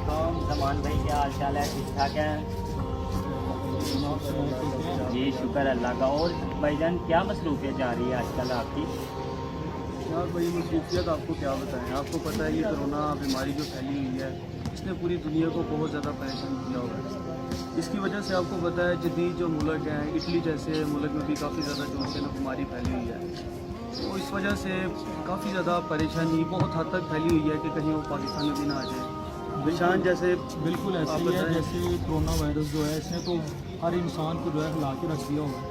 वालेकुम। जमान भाई क्या हाल चाल है? ठीक ठाक है जी, शुक्र अल्लाह का। और भाईजान क्या मसरूफियत जा रही है आजकल आपकी? यार भाई मसरूफियत आपको क्या बताएं। आपको पता है ये कोरोना बीमारी जो फैली हुई है इसने पूरी दुनिया को बहुत ज़्यादा परेशान किया हुआ है। इसकी वजह से आपको पता है जदीद जो मुल्क हैं, इटली जैसे मुल्क में भी काफ़ी ज़्यादा जो है ना बीमारी फैली हुई है। तो इस वजह से काफ़ी ज़्यादा परेशानी बहुत हद तक फैली हुई है कि कहीं वो पाकिस्तान में भी ना आ जाए। निशान जैसे बिल्कुल ऐसे ही है जैसे कोरोना वायरस जो है इसने तो हर इंसान को जो है हिला के रख दिया हुआ है।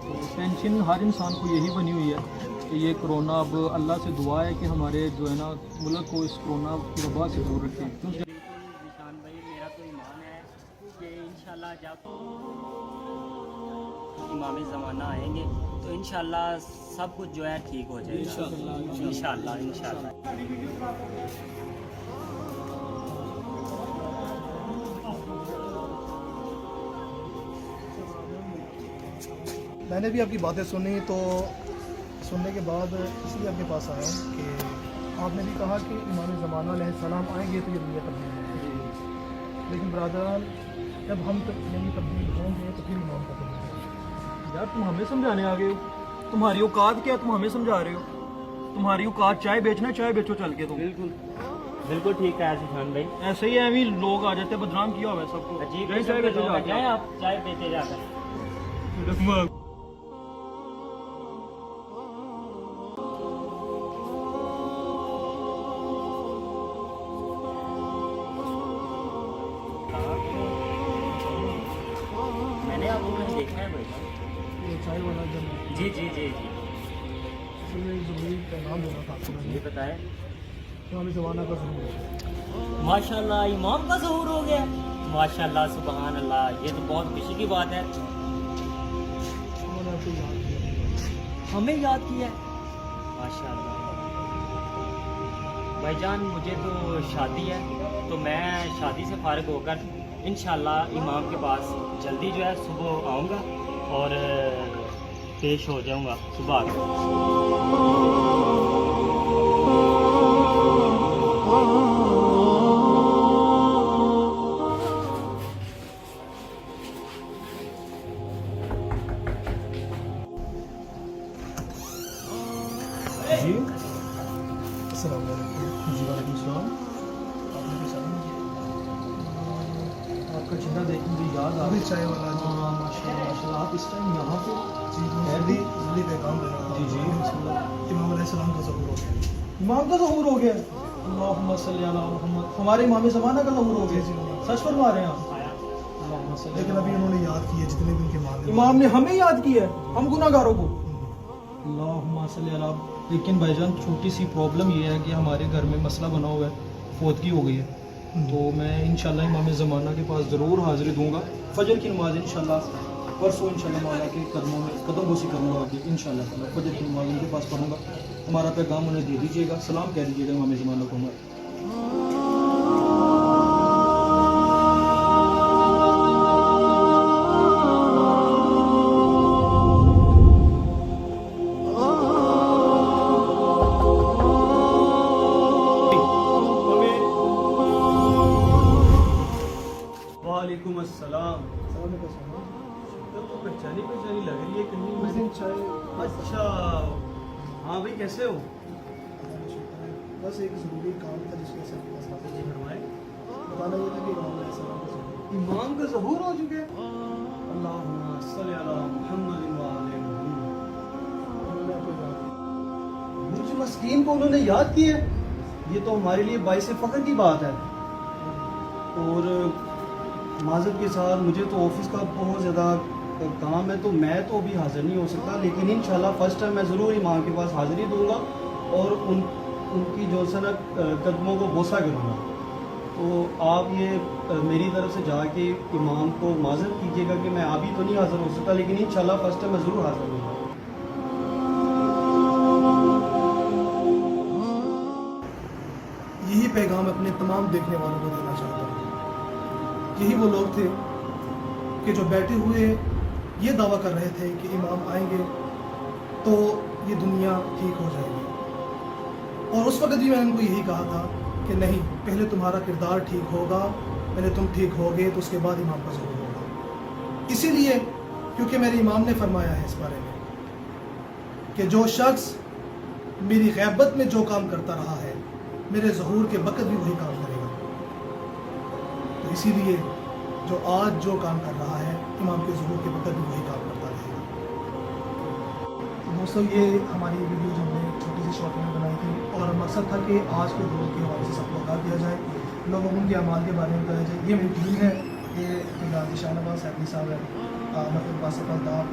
तो टेंशन हर इंसान को यही बनी हुई है कि ये कोरोना, अब अल्लाह से दुआ है कि हमारे जो है ना मुल्क को इस कोरोना की वबा से दूर रखें। क्योंकि बिल्कुल निशान भाई, मेरा तो ईमान है कि इंशाल्लाह जब इमाम ज़माना आएंगे तो इंशाल्लाह सब कुछ जो है ठीक हो जाएगा। इंशाल्लाह इंशाल्लाह। मैंने भी आपकी बातें सुनी, तो सुनने के बाद इसलिए आपके पास आया हूँ कि आपने भी कहा कि इमाम ज़माना अलैहिस्सलाम आएंगे तो ये दुनिया तब्दील होगी। लेकिन ब्रदर, जब हम यानी तब्दील होंगे तो फिर इमाम का तब्दील होगा। यार तुम हमें समझाने आ गए हो, तुम्हारी औकात क्या है? तुम हमें समझा रहे हो? तुम्हारी औकात चाय बेचना, चाय बेचो चल के। तुम बिल्कुल बिल्कुल ठीक है सुशान भाई। ऐसे ही है, लोग आ जाते हैं, बदनाम किया हुआ है सबको। अजीब चाय किस्म के बेचो लोग जाके। हैं, आप चाय बेचे जाकर। मैंने आपको कहीं देखा है भाई? ये चाय वाला जब जी जी जी जी इसलिए ज़रूरी पैगाम देना था आपको, ये बताएं। इमाम ज़माना का ज़रूर माशाल्लाह इमाम का ज़हूर हो गया। माशाल्लाह सुबहान अल्लाह, ये तो बहुत खुशी की बात है। उन्होंने आपको याद किया। हमें याद किया है, माशाल्लाह। भाईजान मुझे तो शादी है, तो मैं शादी से फारिग होकर इंशाल्लाह इमाम के पास जल्दी जो है सुबह आऊँगा और पेश हो जाऊँगा सुबह जी। अस्सलाम वालेकुम। जी वालेकुम सलाम। आपने भी सलाम किया। आपका चेहरा देख मुझे याद आ अभी चाय वाला जो हाँ माशाल्लाह माशाल्लाह। आप इस टाइम यहाँ पे? जी जल्दी पैगाम देना था। जी, जी। इमाम अलैहिस्सलाम का ज़हूर हो गया। इमाम का ज़हूर हो गया। अल्लाहुम्मा सल्ली अला मुहम्मद। हमारे इमाम ज़माना का ज़हूर हो गया। जी, जी। सच फरमा रहे हैं आप? अल्लाहुम्मा सल्ली लेकिन अला अभी उन्होंने याद किए जितने भी उनके मान इमाम ने हमें याद किया है, हम गुनाहगारों को। अल्लाहुम्मा सल्ली अला। लेकिन भाईजान छोटी सी प्रॉब्लम ये है कि हमारे घर में मसला बना हुआ है, फौतगी हो गई है। तो मैं इंशाल्लाह इमाम ज़माना के पास ज़रूर हाज़िरी दूंगा। फजर की नमाज़ इंशाल्लाह परसों इंशाल्लाह मौला के कदमों में कदम बोसी करूँगा आगे इंशाल्लाह। मैं फजर की नमाज़ उनके पास पढ़ूंगा। हमारा पैगाम उन्हें दे दीजिएगा, सलाम कह दीजिएगा इमाम ज़माना को हमारा। वालेकुम अस्सलाम। तो पहचानी पहचानी लग रही है कहीं उस दिन चाय अच्छा हाँ भाई, कैसे हो? बस एक ज़रूरी काम था जिसके साथ पास हाजिर जी फरमाए। बताना ये था कि इमाम अलैहिस्सलाम का ज़हूर। इमाम का ज़हूर हो चुके हैं। अल्लाहुम्मा सल्ली अला मुहम्मद व आले मुहम्मद। उन्होंने आपको याद किया। मुझ मस्कीन को उन्होंने याद किया, ये तो हमारे लिए बाइस फ़ख्र की बात है। और माज़रत के साथ मुझे तो ऑफिस का बहुत ज़्यादा काम है, तो मैं तो अभी हाज़िर नहीं हो सकता। लेकिन इंशाल्लाह फ़र्स्ट टाइम मैं ज़रूर इमाम के पास हाज़िरी दूंगा और उनकी जो है ना कदमों को बोसा करूँगा। तो आप ये मेरी तरफ से जाके इमाम को माज़रत कीजिएगा कि मैं अभी तो नहीं हाज़िर हो सकता, लेकिन इंशाल्लाह फ़र्स्ट टाइम मैं ज़रूर हाज़िर होऊंगा। यही पैगाम अपने तमाम देखने वालों को देना चाहता हूँ। यही वो लोग थे कि जो बैठे हुए ये दावा कर रहे थे कि इमाम आएंगे तो ये दुनिया ठीक हो जाएगी। और उस वक्त भी मैंने उनको यही कहा था कि नहीं, पहले तुम्हारा किरदार ठीक होगा, पहले तुम ठीक होगे तो उसके बाद इमाम का ज़हूर होगा। इसीलिए क्योंकि मेरे इमाम ने फरमाया है इस बारे में कि जो शख्स मेरी गैबत में जो काम करता रहा है, मेरे ज़हूर के वक़्त भी वही काम करेगा। तो इसीलिए जो आज जो काम कर रहा है, इमाम के ज़हूर के वक़्त भी वही काम करता रहेगा। तो दोस्तों, ये हमारी वीडियो जो हमने छोटी सी शॉर्ट में बनाई थी, और मकसद था कि आज के दौर के हवाले से सबको आगाह किया जाए, लोगों के अमाल के बारे में बताया जाए। ये मेरी टीम है, ये गाजी शाहनवाज सैदी साहब है, मतलब बासफलदार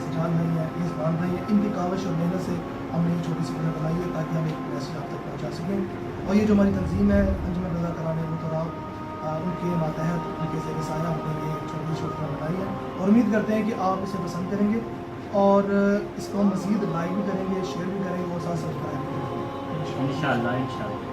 सिजान भाई है, इस्मान भाई है। इनकी काविश और मेहनत से हमने ये छोटी सी वीडियो बनाई है ताकि हम एक मैसेज आप तक पहुँचा सकें। और ये जो हमारी तंजीम है अंजुमन रज़ा कराने मुतराब, उनके मातहत उनके ज़ेर साया हमने ये छोटी शॉर्ट फिल्म बनाई है, और उम्मीद करते हैं कि आप इसे पसंद करेंगे और इसको हम मज़ीद लाइक भी करेंगे, शेयर भी करेंगे और साथ सब्सक्राइब भी करेंगे इंशाल्लाह इंशाल्लाह।